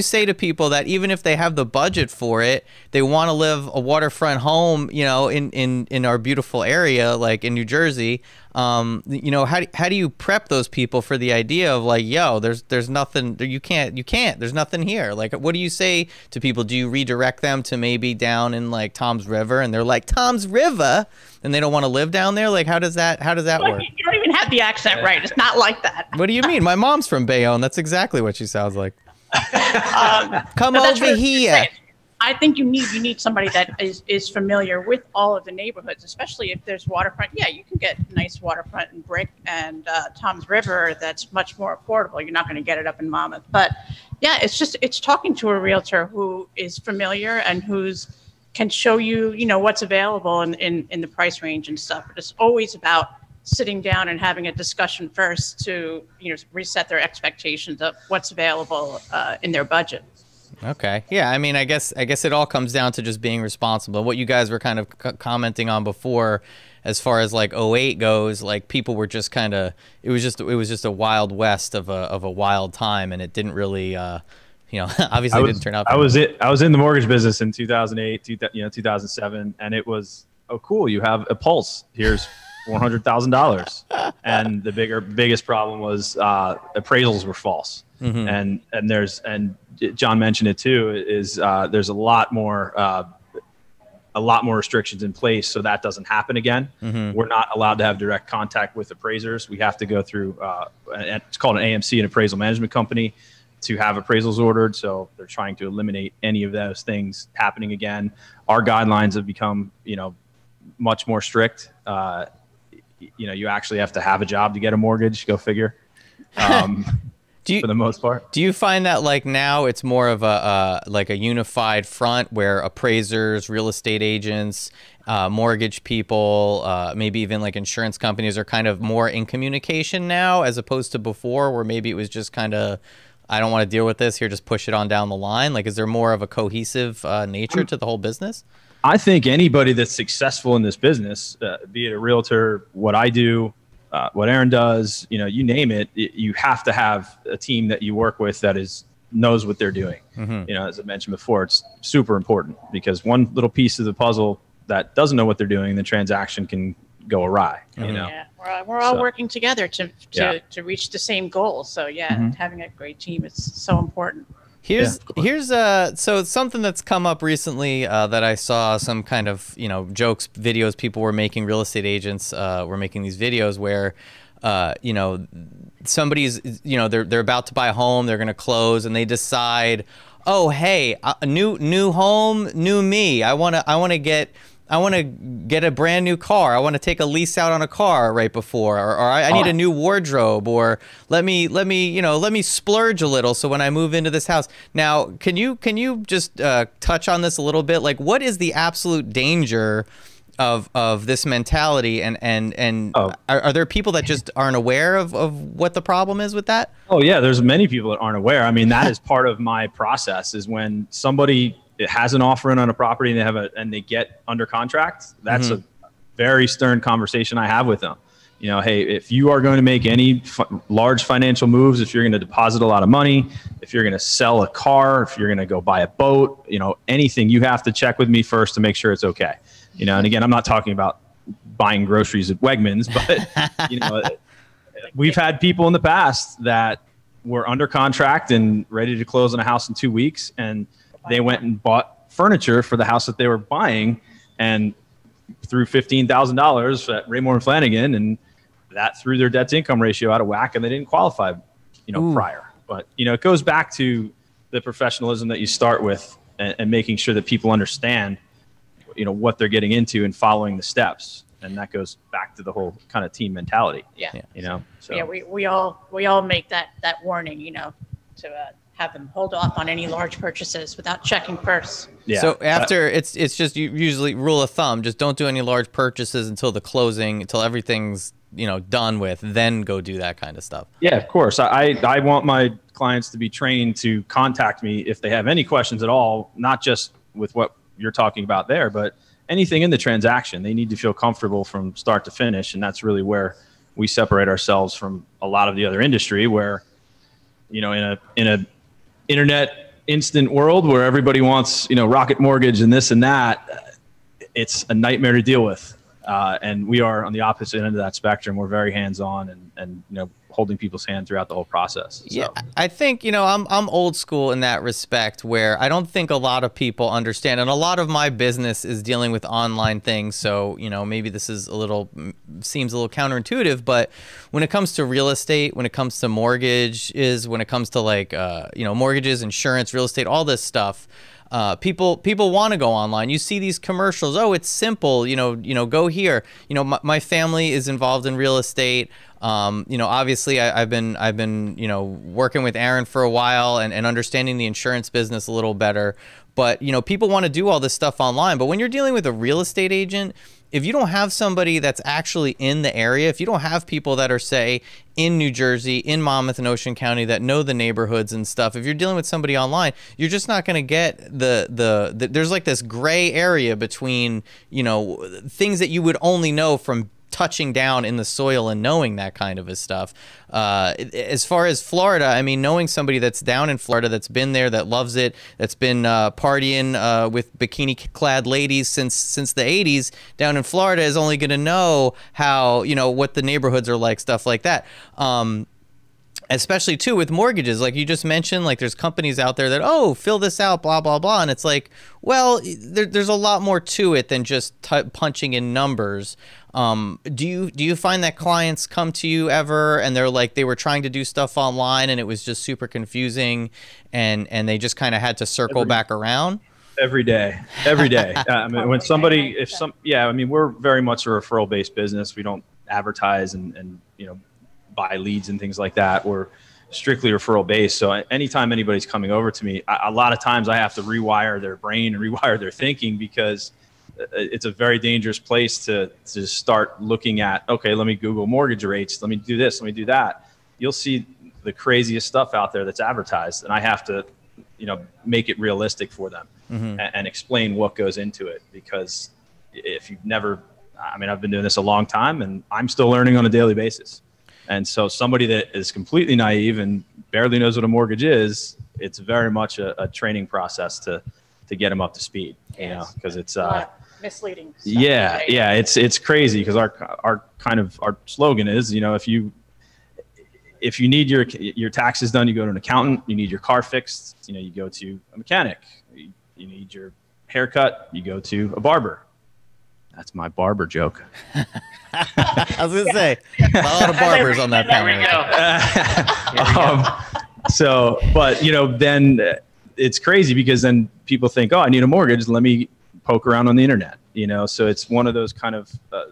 say to people that even if they have the budget for it, they want to live a waterfront home, in our beautiful area, like in New Jersey? How do you prep those people for the idea of like, yo, there's nothing, you can't, there's nothing here. Like, what do you say to people? Do you redirect them to maybe down in like Tom's River, and they're like, Tom's River, and they don't want to live down there? Like, how does that work? You don't even have the accent right. It's not like that. What do you mean? My mom's from Bayonne. That's exactly what she sounds like. Come over here. I think you need somebody that is familiar with all of the neighborhoods, especially if there's waterfront. Yeah, you can get nice waterfront in Brick and Tom's River that's much more affordable. You're not going to get it up in Monmouth. But yeah, it's talking to a realtor who is familiar and can show you, what's available in the price range and stuff. But it's always about sitting down and having a discussion first to, reset their expectations of what's available in their budget. Okay. Yeah. I mean, I guess it all comes down to just being responsible. What you guys were kind of commenting on before, as far as like '08 goes, like people were just kind of, it was just a wild west of a wild time, and it didn't really, obviously didn't turn out. I was in the mortgage business in 2008, 2007, and it was, oh cool, you have a pulse. Here's $400,000, and the biggest problem was appraisals were false. And John mentioned it too, is there's a lot more restrictions in place, so that doesn't happen again. We're not allowed to have direct contact with appraisers. We have to go through it's called an AMC, an appraisal management company, to have appraisals ordered. So they're trying to eliminate any of those things happening again. Our guidelines have become much more strict. You actually have to have a job to get a mortgage. Go figure. For the most part. Do you find that like now it's more of a unified front where appraisers, real estate agents, mortgage people, maybe even like insurance companies are kind of more in communication now as opposed to before, where maybe it was just kind of, I don't want to deal with this here, just push it on down the line? Like, is there more of a cohesive nature to the whole business? I think anybody that's successful in this business, be it a realtor, what I do, what Aaron does, you name it, you have to have a team that you work with that knows what they're doing. As I mentioned before, it's super important, because one little piece of the puzzle that doesn't know what they're doing, the transaction can go awry. Yeah, we're all working together to reach the same goal. So having a great team is so important. Here's so something that's come up recently that I saw some kind of jokes videos people were making. Real estate agents were making these videos where somebody's they're about to buy a home, they're going to close, and they decide, oh hey, a new home, new me. I want to get a brand new car. I want to take a lease out on a car right before, or I need a new wardrobe, or let me splurge a little so when I move into this house. Now, can you just touch on this a little bit? Like, what is the absolute danger of this mentality, and are there people that just aren't aware of what the problem is with that? Oh yeah, there's many people that aren't aware. I mean, that is part of my process, is when somebody has an offer in on a property and they get under contract, that's a very stern conversation I have with them. Hey, if you are going to make any large financial moves, if you're going to deposit a lot of money, if you're going to sell a car, if you're going to go buy a boat, anything, you have to check with me first to make sure it's okay. And again, I'm not talking about buying groceries at Wegmans, but we've had people in the past that were under contract and ready to close on a house in 2 weeks, and they went and bought furniture for the house that they were buying and threw $15,000 at Raymore and Flanagan, and that threw their debt to income ratio out of whack, and they didn't qualify, prior. But, it goes back to the professionalism that you start with, and making sure that people understand, what they're getting into and following the steps. And that goes back to the whole kind of team mentality. We all make that warning, to have them hold off on any large purchases without checking first. Yeah. So after it's just usually rule of thumb, just don't do any large purchases until the closing, until everything's done with, then go do that kind of stuff. Yeah, of course. I want my clients to be trained to contact me if they have any questions at all, not just with what you're talking about there, but anything in the transaction. They need to feel comfortable from start to finish, and that's really where we separate ourselves from a lot of the other industry, where in a internet instant world where everybody wants rocket mortgage and this and that, it's a nightmare to deal with, and we are on the opposite end of that spectrum. We're very hands-on and holding people's hand throughout the whole process. So. Yeah, I think I'm old school in that respect, where I don't think a lot of people understand, and a lot of my business is dealing with online things. So maybe this is seems a little counterintuitive, but when it comes to real estate, when it comes to mortgages, when it comes to mortgages, insurance, real estate, all this stuff. People want to go online. You see these commercials. Oh, it's simple. Go here. My family is involved in real estate. Obviously I've been working with Aaron for a while and understanding the insurance business a little better. But people want to do all this stuff online. But when you're dealing with a real estate agent, if you don't have somebody that's actually in the area, if you don't have people that are, say, in New Jersey, in Monmouth and Ocean County, that know the neighborhoods and stuff, if you're dealing with somebody online, you're just not going to get there's like this gray area between, things that you would only know from touching down in the soil and knowing that kind of stuff. As far as Florida, I mean, knowing somebody that's down in Florida, that's been there, that loves it, that's been partying with bikini-clad ladies since the 80s down in Florida, is only going to know how, what the neighborhoods are like, stuff like that. Especially too with mortgages, like you just mentioned, like there's companies out there that, oh, fill this out, blah, blah, blah. And it's like, well, there's a lot more to it than just punching in numbers. Do you find that clients come to you ever and they're like, they were trying to do stuff online and it was just super confusing and they just kind of had to circle back around? Every day. I mean, when somebody, we're very much a referral based business. We don't advertise and buy leads and things like that. We're strictly referral based. So anytime anybody's coming over to me, a lot of times I have to rewire their brain and rewire their thinking, because it's a very dangerous place to start looking at, okay, let me Google mortgage rates. Let me do this. Let me do that. You'll see the craziest stuff out there that's advertised. And I have to, make it realistic for them and explain what goes into it. Because if you've never, I've been doing this a long time and I'm still learning on a daily basis. And so somebody that is completely naive and barely knows what a mortgage is, it's very much a training process to get them up to speed, because it's misleading stuff, yeah, right? yeah, it's crazy because our slogan is, if you need your taxes done, you go to an accountant. You need your car fixed, you go to a mechanic. You need your haircut, you go to a barber. That's my barber joke. I was going to say, a lot of barbers on that panel. Then it's crazy because then people think, oh, I need a mortgage. Let me poke around on the internet, So it's one of those kind of, I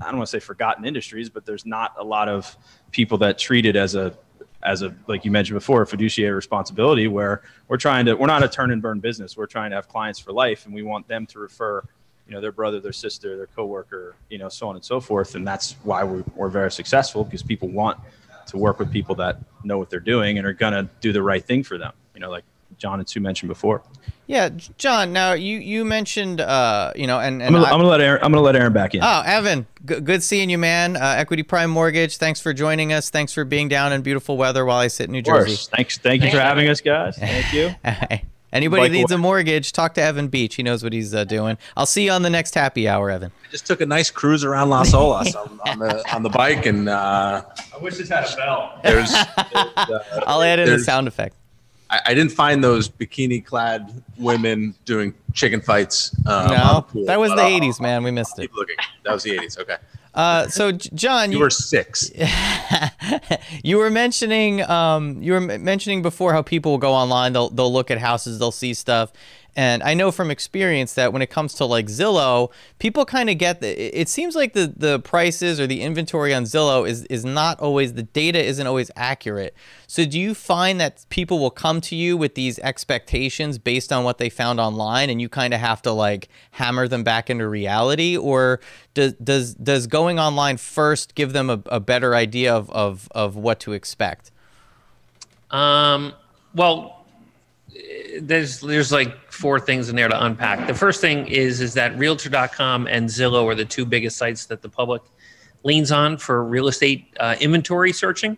don't want to say forgotten industries, but there's not a lot of people that treat it as a, like you mentioned before, a fiduciary responsibility where we're not a turn and burn business. We're trying to have clients for life, and we want them to refer their brother, their sister, their coworker, so on and so forth. And that's why we're very successful, because people want to work with people that know what they're doing and are going to do the right thing for them, like John and Sue mentioned before. Yeah, John. Now you mentioned, and I'm gonna let Aaron back in. Oh, Evan, good seeing you, man. Equity Prime Mortgage. Thanks for joining us. Thanks for being down in beautiful weather while I sit in New Jersey. Thank you for having us, guys. Thank you. Anybody needs a mortgage, talk to Evan Beach. He knows what he's doing. I'll see you on the next happy hour, Evan. I just took a nice cruise around Las Olas on the bike, and I wish this had a bell. I'll add in the sound effect. I didn't find those bikini-clad women doing chicken fights. No, that was the 80s, man. We missed it. Keep looking. That was the 80s. Okay. So, John, you were 6. You were mentioning before how people will go online. They'll look at houses. They'll see stuff. And I know from experience that when it comes to like Zillow, people kind of get it seems like the prices or the inventory on Zillow is not always, the data isn't always accurate. So do you find that people will come to you with these expectations based on what they found online, and you kind of have to like hammer them back into reality? Or does going online first give them a better idea of what to expect? Well, there's like 4 things in there to unpack. The first thing is that Realtor.com and Zillow are the 2 biggest sites that the public leans on for real estate inventory searching.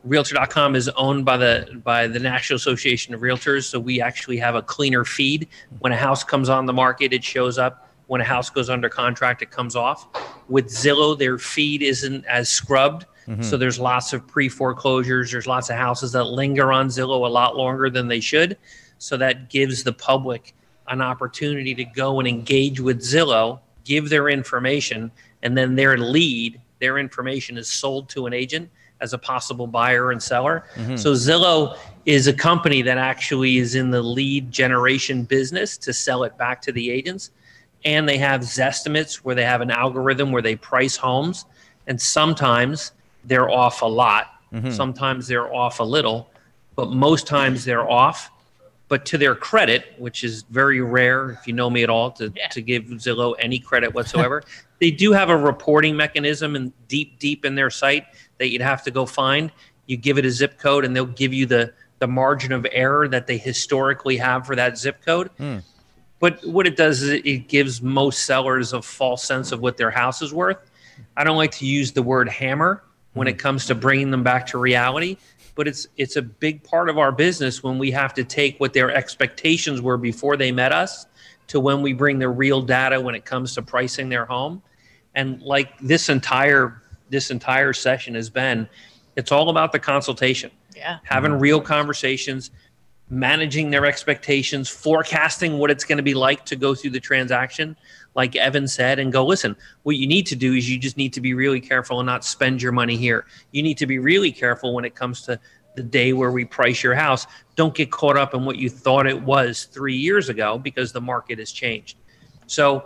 Realtor.com is owned by the National Association of Realtors, so we actually have a cleaner feed. When a house comes on the market, it shows up. When a house goes under contract, it comes off. With Zillow, their feed isn't as scrubbed. So there's lots of pre-foreclosures. There's lots of houses that linger on Zillow a lot longer than they should. So that gives the public an opportunity to go and engage with Zillow, give their information, and then their information is sold to an agent as a possible buyer and seller. So Zillow is a company that actually is in the lead generation business to sell it back to the agents. And they have Zestimates, where they have an algorithm where they price homes. And sometimes they're off a lot. Sometimes they're off a little, but most times they're off. But to their credit, which is very rare, if you know me at all, to give Zillow any credit whatsoever, they do have a reporting mechanism and deep in their site that you'd have to go find. You give it a zip code and they'll give you the margin of error that they historically have for that zip code. But what it does is it gives most sellers a false sense of what their house is worth. I don't like to use the word hammer when it comes to bringing them back to reality, but it's a big part of our business when we have to take what their expectations were before they met us to when we bring the real data when it comes to pricing their home. And like this entire session has been, it's all about the consultation. Having real conversations, managing their expectations, forecasting what it's going to be like to go through the transaction, like Evan said, and go, listen, what you need to do is you just need to be really careful and not spend your money here. You need to be really careful when it comes to the day where we price your house. Don't get caught up in what you thought it was 3 years ago, because the market has changed. So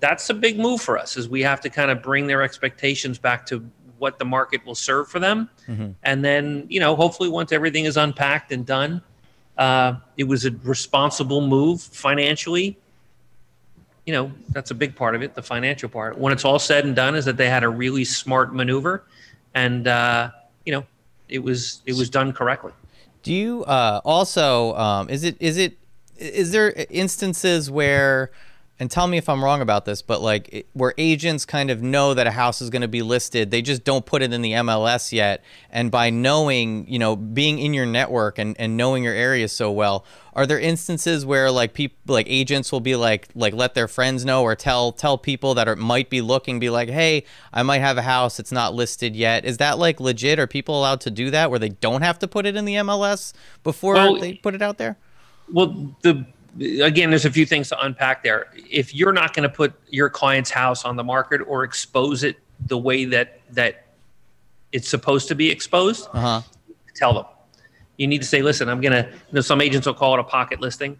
that's a big move for us, is we have to kind of bring their expectations back to what the market will serve for them. And then, hopefully once everything is unpacked and done, it was a responsible move financially. that's a big part of it, the financial part. When it's all said and done, is that they had a really smart maneuver, and it was done correctly. Do you also is there instances where, and tell me if I'm wrong about this, but like where agents kind of know that a house is going to be listed, they just don't put it in the MLS yet, and by knowing, being in your network and knowing your area so well, are there instances where like people, like agents will be like let their friends know, or tell people that might be looking, be like, hey, I might have a house, it's not listed yet? Is that like legit? Are people allowed to do that where they don't have to put it in the MLS before they put it out there? Well, again, there's a few things to unpack there. If you're not going to put your client's house on the market or expose it the way that it's supposed to be exposed, tell them. You need to say, listen, I'm going to, some agents will call it a pocket listing.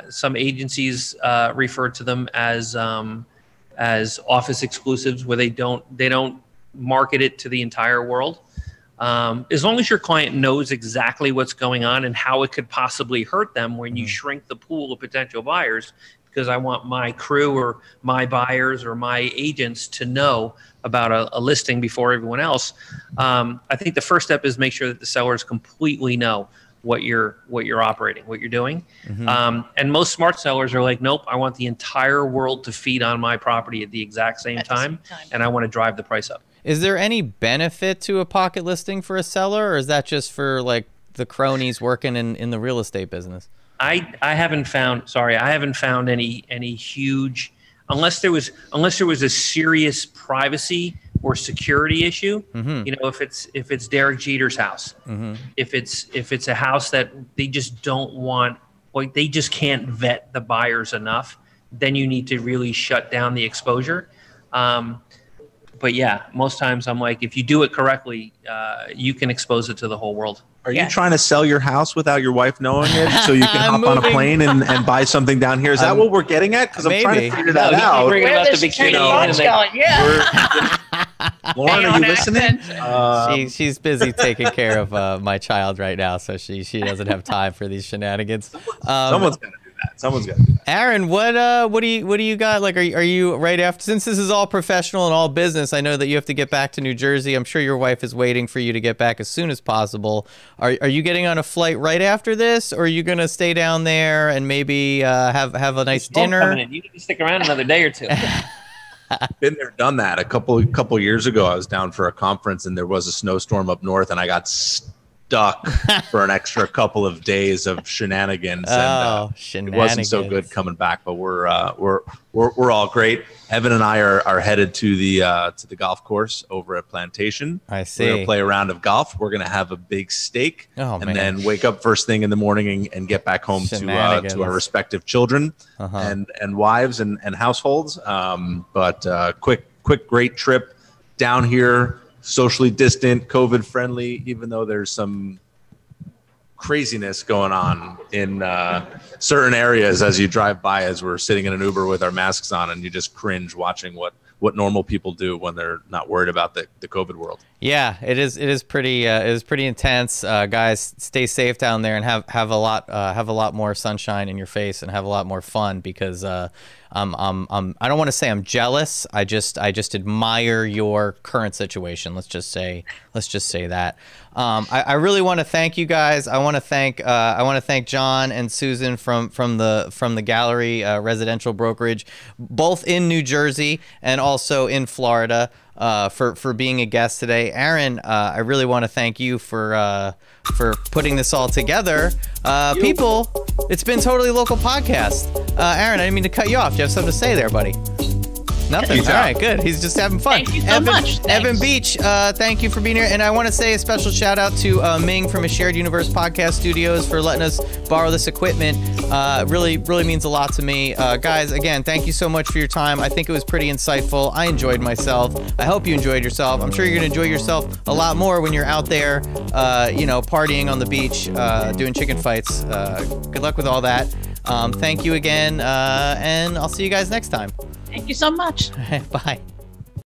Some agencies refer to them as office exclusives, where they don't market it to the entire world. As long as your client knows exactly what's going on and how it could possibly hurt them when you shrink the pool of potential buyers, because I want my crew or my buyers or my agents to know about a listing before everyone else. I think the first step is make sure that the sellers completely know what you're operating, what you're doing. And most smart sellers are like, nope, I want the entire world to feed on my property at the exact same time, and I want to drive the price up. Is there any benefit to a pocket listing for a seller, or is that just for like the cronies working in the real estate business? I haven't found any huge, unless there was a serious privacy or security issue. If it's Derek Jeter's house, if it's a house that they just don't want, like they just can't vet the buyers enough, then you need to really shut down the exposure. But yeah, most times I'm like, if you do it correctly, you can expose it to the whole world. Are you trying to sell your house without your wife knowing it, so you can hop on a plane and buy something down here? Is that what we're getting at? Because I'm trying to figure that out. Where this train of thought's going, Lauren, are you listening? She's busy taking care of my child right now, so she doesn't have time for these shenanigans. Someone's gonna do that. Someone's got to do that. Aaron, what do you got? Like, are you right after? Since this is all professional and all business, I know that you have to get back to New Jersey. I'm sure your wife is waiting for you to get back as soon as possible. Are you getting on a flight right after this, or are you gonna stay down there and maybe have a nice dinner? You need to stick around another day or two. Been there, done that. A couple years ago, I was down for a conference and there was a snowstorm up north, and I got stuck for an extra couple of days of shenanigans. It wasn't so good coming back, but we're all great. Evan and I are headed to the golf course over at Plantation. I see. We're gonna play a round of golf. We're gonna have a big steak, then wake up first thing in the morning and get back home to our respective children and wives and households. But quick, great trip down here. Socially distant, COVID friendly, even though there's some craziness going on in certain areas as you drive by, as we're sitting in an Uber with our masks on, and you just cringe watching what normal people do when they're not worried about the COVID world. Yeah, it is pretty intense. Guys, stay safe down there and have a lot more sunshine in your face and have a lot more fun, because I don't want to say I'm jealous. I just admire your current situation. Let's just say that. I really want to thank you guys. I want to thank John and Susan from the Gallery Residential Brokerage, both in New Jersey and also in Florida, for being a guest today. Aaron, I really want to thank you for putting this all together. People, it's been Totally Local Podcast. Aaron, I didn't mean to cut you off. Do you have something to say there, buddy? Nothing. All right, good. He's just having fun. Thank you so much. Evan Beach, thank you for being here. And I want to say a special shout out to Ming from A Shared Universe Podcast Studios for letting us borrow this equipment. Really means a lot to me. Guys, again, thank you so much for your time. I think it was pretty insightful. I enjoyed myself. I hope you enjoyed yourself. I'm sure you're going to enjoy yourself a lot more when you're out there, partying on the beach, doing chicken fights. Good luck with all that. Thank you again, and I'll see you guys next time. Thank you so much. Bye.